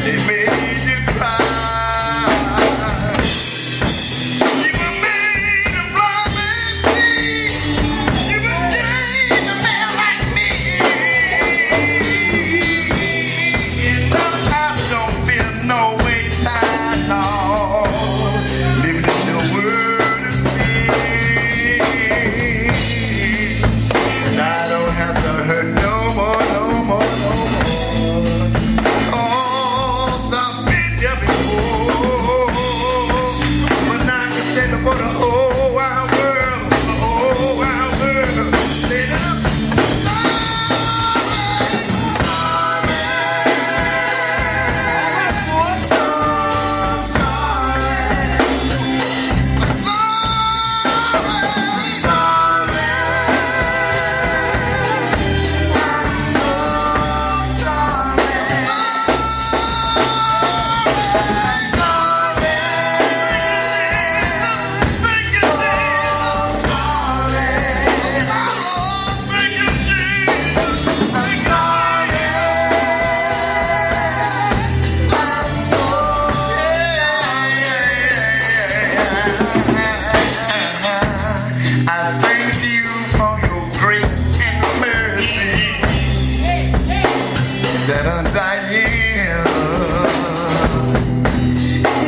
They made you cry. You were made to fly me. You were changed a man like me. And sometimes don't feel no waste time, no. Living in the world of sin. And I don't have to hurt no more, no more, no more. Oh, some been there before. But now I can stand up for the whole wide world, the whole wide world. Say that I'm that undying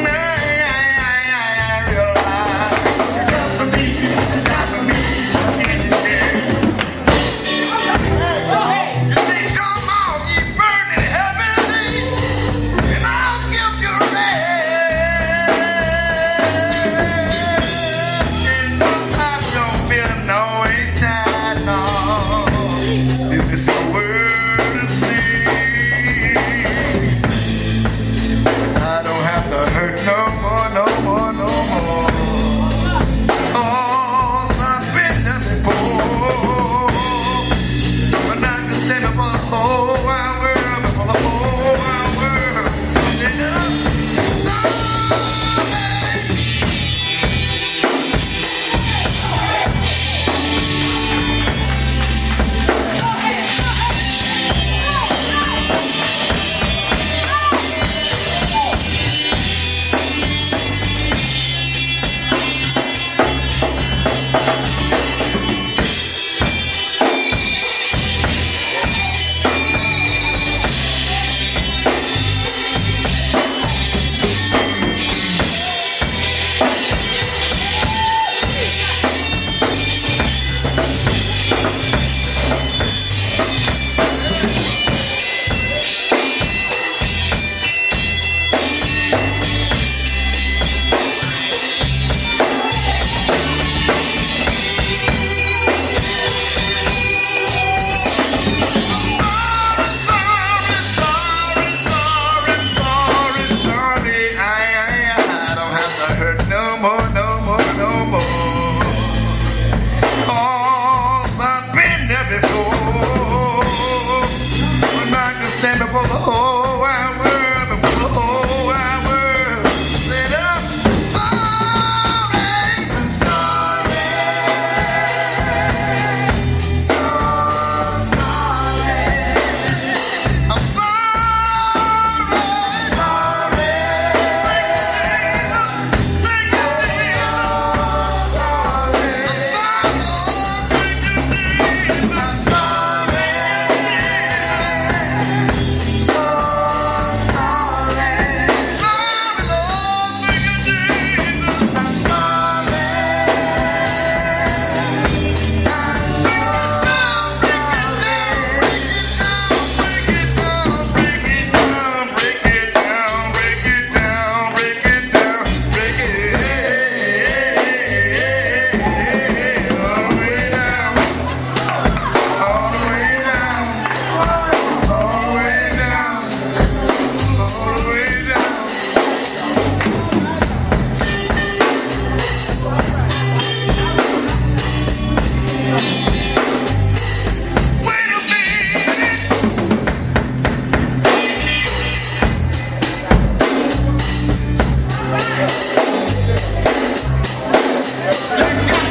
love. I realize you got for me, you got for me. You say, come on, you burning heavily, and I'll give you rest. And sometimes don't feel no ain't tired, no. This is the word of sin. Hurt no more, no more, no more. Oh, I've been there before. But now I can stand up for the whole wide world, for the whole wide world. And stand up for the whole wide world, for the whole wide world. Say I'm sorry, I'm sorry, so sorry. I'm sorry, sorry. Thank you, Jesus. Sorry, thank you, Jesus. I'm sorry. Thank you.